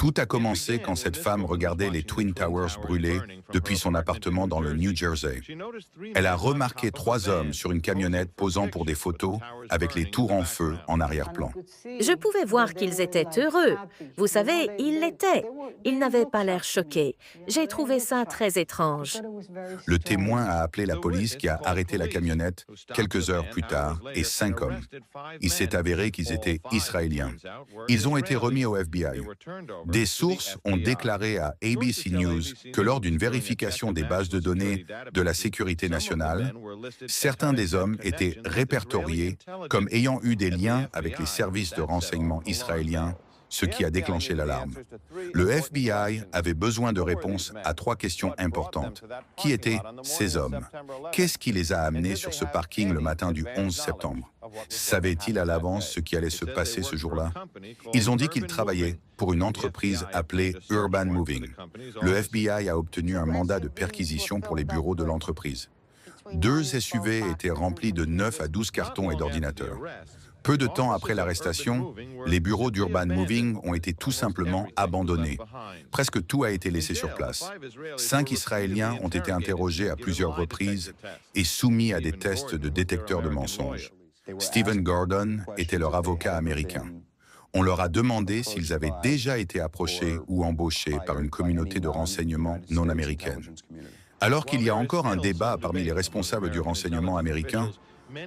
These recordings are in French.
Tout a commencé quand cette femme regardait les Twin Towers brûler depuis son appartement dans le New Jersey. Elle a remarqué trois hommes sur une camionnette posant pour des photos avec les tours en feu en arrière-plan. Je pouvais voir qu'ils étaient heureux. Vous savez, ils l'étaient. Ils n'avaient pas l'air choqués. J'ai trouvé ça très étrange. Le témoin a appelé la police qui a arrêté la camionnette quelques heures plus tard et 5 hommes. Il s'est avéré qu'ils étaient israéliens. Ils ont été remis au FBI. Des sources ont déclaré à ABC News que lors d'une vérification des bases de données de la sécurité nationale, certains des hommes étaient répertoriés comme ayant eu des liens avec les services de renseignement israéliens, ce qui a déclenché l'alarme. Le FBI avait besoin de réponses à trois questions importantes. Qui étaient ces hommes? Qu'est-ce qui les a amenés sur ce parking le matin du 11 septembre? Savaient-ils à l'avance ce qui allait se passer ce jour-là? Ils ont dit qu'ils travaillaient pour une entreprise appelée Urban Moving. Le FBI a obtenu un mandat de perquisition pour les bureaux de l'entreprise. 2 SUV étaient remplis de 9 à 12 cartons et d'ordinateurs. Peu de temps après l'arrestation, les bureaux d'Urban Moving ont été tout simplement abandonnés. Presque tout a été laissé sur place. 5 Israéliens ont été interrogés à plusieurs reprises et soumis à des tests de détecteurs de mensonges. Stephen Gordon était leur avocat américain. On leur a demandé s'ils avaient déjà été approchés ou embauchés par une communauté de renseignement non américaine. Alors qu'il y a encore un débat parmi les responsables du renseignement américain,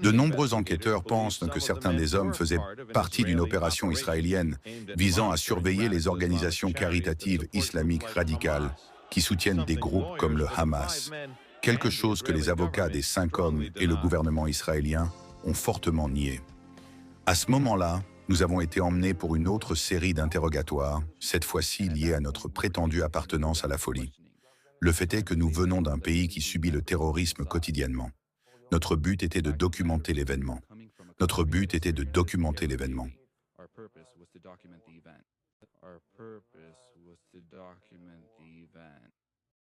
de nombreux enquêteurs pensent que certains des hommes faisaient partie d'une opération israélienne visant à surveiller les organisations caritatives islamiques radicales qui soutiennent des groupes comme le Hamas, quelque chose que les avocats des 5 hommes et le gouvernement israélien ont fortement nié. À ce moment-là, nous avons été emmenés pour une autre série d'interrogatoires, cette fois-ci liée à notre prétendue appartenance à la folie. Le fait est que nous venons d'un pays qui subit le terrorisme quotidiennement. Notre but était de documenter l'événement. Notre but était de documenter l'événement. Our purpose was to document the event.